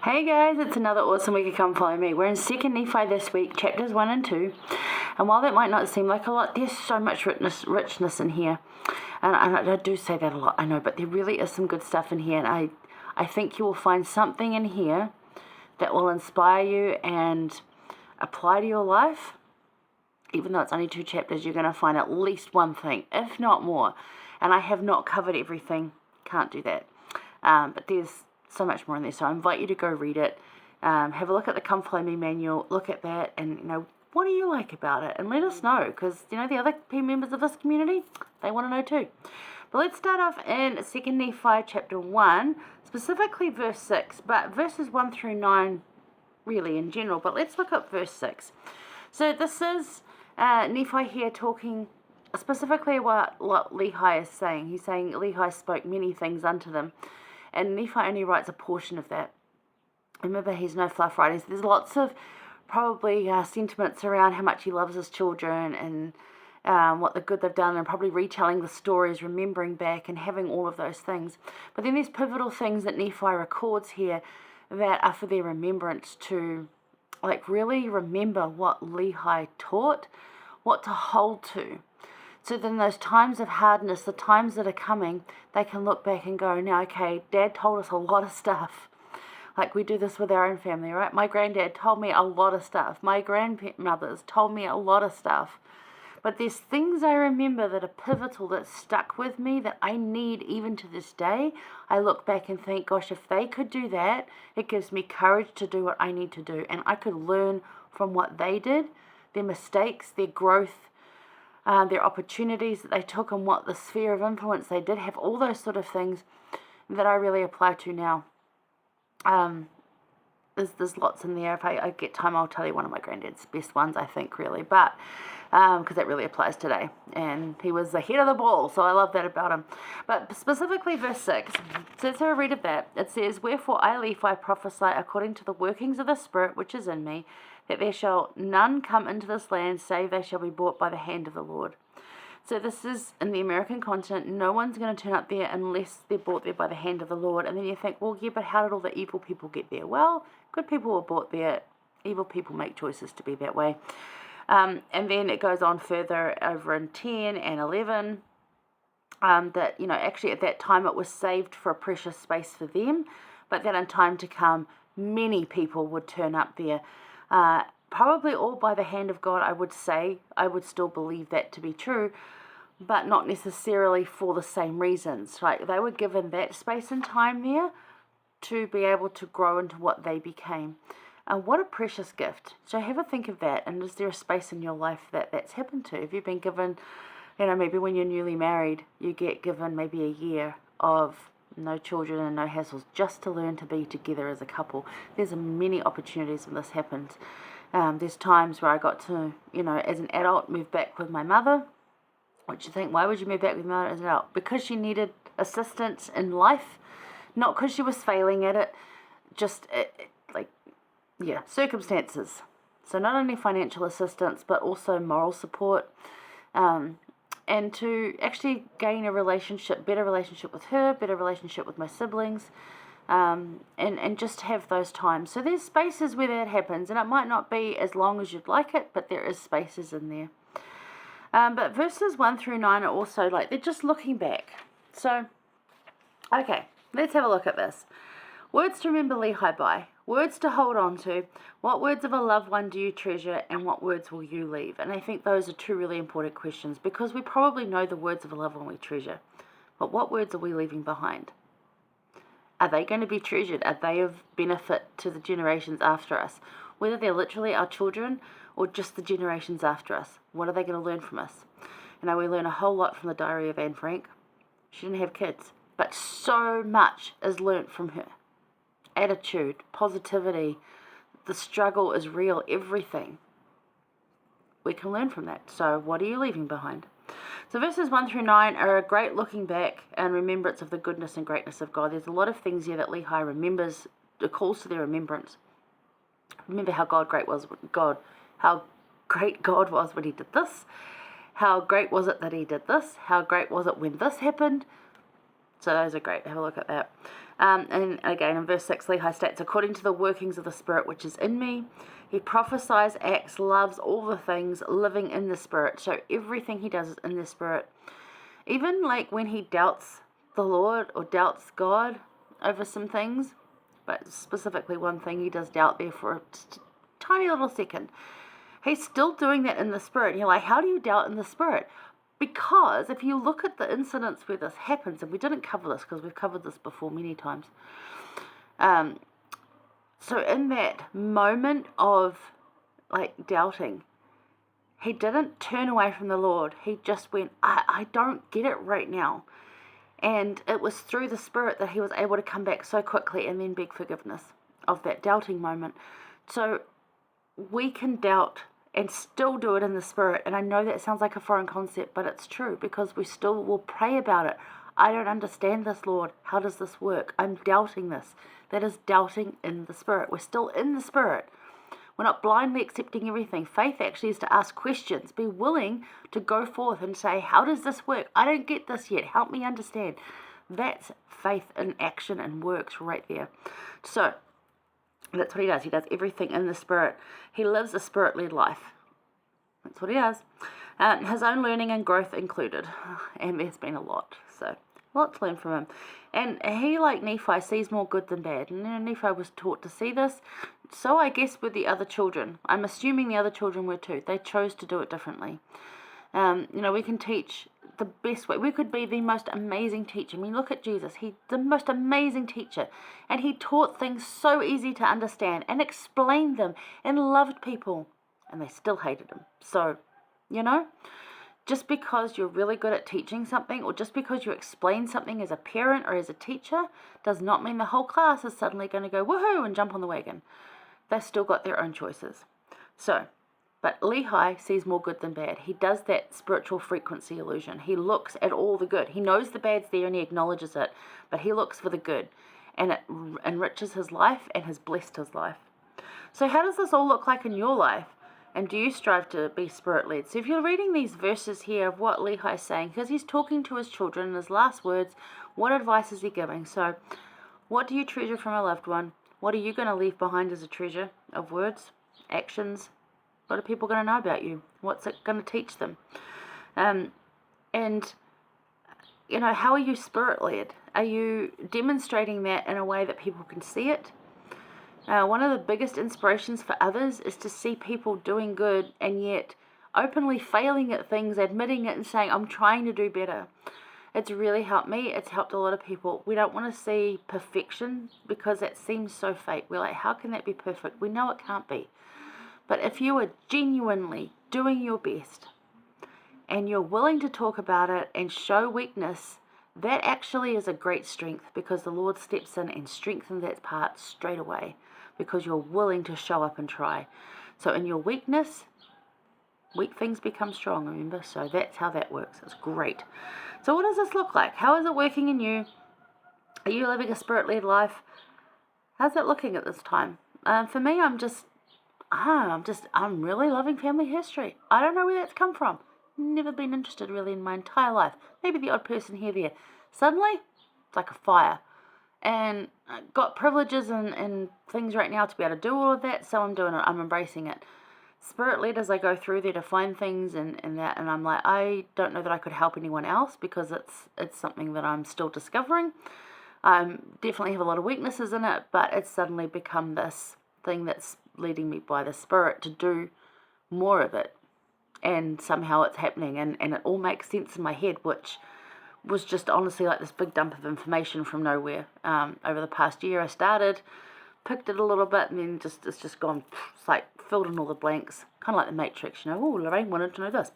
Hey guys, it's another awesome week of Come Follow Me. We're in 2nd Nephi this week, chapters 1 and 2. And while that might not seem like a lot, there's so much richness in here. And I do say that a lot, I know, but there really is some good stuff in here. And I think you will find something in here that will inspire you and apply to your life. Even though it's only 2 chapters, you're going to find at least one thing, if not more. And I have not covered everything. Can't do that. But there's so much more in there, so I invite you to go read it. Have a look at the Come Follow Me manual, look at that, and what do you like about it, and let us know, because the other members of this community, they want to know too. But let's start off in 2nd Nephi chapter 1, specifically verse 6, but verses 1 through 9 really in general, but let's look at verse 6. So this is Nephi here talking specifically about what Lehi is saying. He's saying Lehi spoke many things unto them, and Nephi only writes a portion of that. Remember, he's no fluff writer. There's lots of probably sentiments around how much he loves his children and what the good they've done, and probably retelling the stories, remembering back and having all of those things. But then there's pivotal things that Nephi records here that are for their remembrance, to really remember what Lehi taught, what to hold to. So then those times of hardness, the times that are coming, they can look back and go, now, okay, Dad told us a lot of stuff. Like we do this with our own family, right? My granddad told me a lot of stuff. My grandmothers told me a lot of stuff. But there's things I remember that are pivotal, that stuck with me, that I need even to this day. I look back and think, gosh, if they could do that, it gives me courage to do what I need to do. And I could learn from what they did, their mistakes, their growth, their opportunities that they took, and what the sphere of influence they did have, all those sort of things that I really apply to now. There's lots in there. If I get time, I'll tell you one of my granddad's best ones, I think, really, but because that really applies today, and he was the head of the ball, so I love that about him. But specifically verse 6, so I read of that, it says, wherefore I, Lehi, prophesy according to the workings of the Spirit which is in me, that there shall none come into this land, save they shall be bought by the hand of the Lord. So this is in the American continent. No one's going to turn up there unless they're bought there by the hand of the Lord. And then you think, well, yeah, but how did all the evil people get there? Well, good people were bought there. Evil people make choices to be that way. And then it goes on further over in 10 and 11, that, actually at that time it was saved for a precious space for them, but that in time to come, many people would turn up there. Probably all by the hand of God, I would say. I would still believe that to be true, but not necessarily for the same reasons. Like they were given that space and time there to be able to grow into what they became. What a precious gift. So have a think of that. And is there a space in your life that that's happened to? Have you been given, maybe when you're newly married, you get given maybe a year of no children and no hassles, just to learn to be together as a couple. There's many opportunities when this happens. There's times where I got to, as an adult, move back with my mother. Which you think, why would you move back with your mother as an adult? Because she needed assistance in life, not because she was failing at it, just circumstances. So not only financial assistance, but also moral support, and to actually gain a better relationship with her, better relationship with my siblings, and just have those times. So there's spaces where that happens, and it might not be as long as you'd like it, but there is spaces in there. But verses 1 through 9 are also they're just looking back. So, okay, let's have a look at this. Words to remember Lehi by. Words to hold on to. What words of a loved one do you treasure, and what words will you leave? And I think those are 2 really important questions, because we probably know the words of a loved one we treasure. But what words are we leaving behind? Are they going to be treasured? Are they of benefit to the generations after us? Whether they're literally our children or just the generations after us. What are they going to learn from us? We learn a whole lot from the diary of Anne Frank. She didn't have kids, but so much is learnt from her. Attitude, positivity, the struggle is real, everything. We can learn from that. So what are you leaving behind? So verses 1 through 9 are a great looking back and remembrance of the goodness and greatness of God. There's a lot of things here that Lehi remembers, it calls to their remembrance. Remember how how great God was when he did this. How great was it that he did this? How great was it when this happened? So those are great. Have a look at that. And again, in verse 6, Lehi states, according to the workings of the Spirit which is in me, he prophesies, acts, loves all the things, living in the Spirit. So everything he does is in the Spirit. Even like when he doubts the Lord or doubts God over some things, but specifically one thing he does doubt there for a tiny little second, he's still doing that in the Spirit. And you're like, how do you doubt in the Spirit? Because if you look at the incidents where this happens, and we didn't cover this because we've covered this before many times. So in that moment of like doubting, he didn't turn away from the Lord. He just went, I don't get it right now. And it was through the Spirit that he was able to come back so quickly and then beg forgiveness of that doubting moment. So we can doubt and still do it in the Spirit. And I know that sounds like a foreign concept, but it's true, because we still will pray about it. I don't understand this, Lord. How does this work? I'm doubting this. That is doubting in the Spirit. We're still in the Spirit. We're not blindly accepting everything. Faith actually is to ask questions. Be willing to go forth and say, how does this work? I don't get this yet. Help me understand. That's faith in action and works right there. So that's what he does. He does everything in the Spirit. He lives a Spirit-led life. That's what he does. His own learning and growth included. And there's been a lot. So a lot to learn from him. And he, like Nephi, sees more good than bad. And Nephi was taught to see this. So I guess with the other children. I'm assuming the other children were too. They chose to do it differently. We can teach the best way. We could be the most amazing teacher. I mean, look at Jesus. He's the most amazing teacher. And he taught things so easy to understand and explained them and loved people. And they still hated him. So, just because you're really good at teaching something, or just because you explain something as a parent or as a teacher, does not mean the whole class is suddenly going to go woohoo and jump on the wagon. They've still got their own choices. But Lehi sees more good than bad. He does that spiritual frequency illusion. He looks at all the good. He knows the bad's there and he acknowledges it, but he looks for the good. And it enriches his life and has blessed his life. So how does this all look like in your life? And do you strive to be Spirit-led? So if you're reading these verses here of what Lehi is saying, because he's talking to his children in his last words, what advice is he giving? So what do you treasure from a loved one? What are you going to leave behind as a treasure of words, actions? What are people going to know about you? What's it going to teach them? How are you Spirit-led? Are you demonstrating that in a way that people can see it? One of the biggest inspirations for others is to see people doing good and yet openly failing at things, admitting it and saying, I'm trying to do better. It's really helped me. It's helped a lot of people. We don't want to see perfection because that seems so fake. We're like, how can that be perfect? We know it can't be. But if you are genuinely doing your best and you're willing to talk about it and show weakness, that actually is a great strength, because the Lord steps in and strengthens that part straight away because you're willing to show up and try. So in your weakness, weak things become strong, remember? So that's how that works. It's great. So what does this look like? How is it working in you? Are you living a Spirit-led life? How's that looking at this time? For me, I'm really loving family history. I don't know where that's come from. Never been interested really in my entire life. Maybe the odd person here, there. Suddenly, it's like a fire. And I got privileges and things right now to be able to do all of that, so I'm doing it. I'm embracing it. Spirit-led as I go through there to find things and that, and I'm like, I don't know that I could help anyone else because it's something that I'm still discovering. Definitely have a lot of weaknesses in it, but it's suddenly become this thing that's leading me by the Spirit to do more of it. And somehow it's happening, and it all makes sense in my head, which was just honestly like this big dump of information from nowhere. Over the past year I started, picked it a little bit, and then it's just gone, it's like filled in all the blanks, kind of like the Matrix, oh, Lorraine wanted to know this,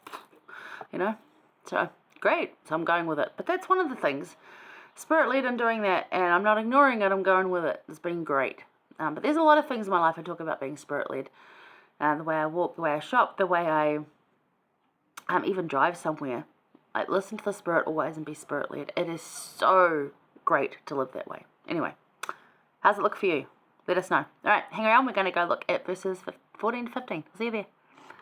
so great, so I'm going with it. But that's one of the things, Spirit-led in doing that, and I'm not ignoring it, I'm going with it. It's been great. But there's a lot of things in my life I talk about being Spirit-led. The way I walk, the way I shop, the way I even drive somewhere. Like, listen to the Spirit always and be Spirit-led. It is so great to live that way. Anyway, how's it look for you? Let us know. All right, hang around. We're going to go look at verses 14 to 15. See you there.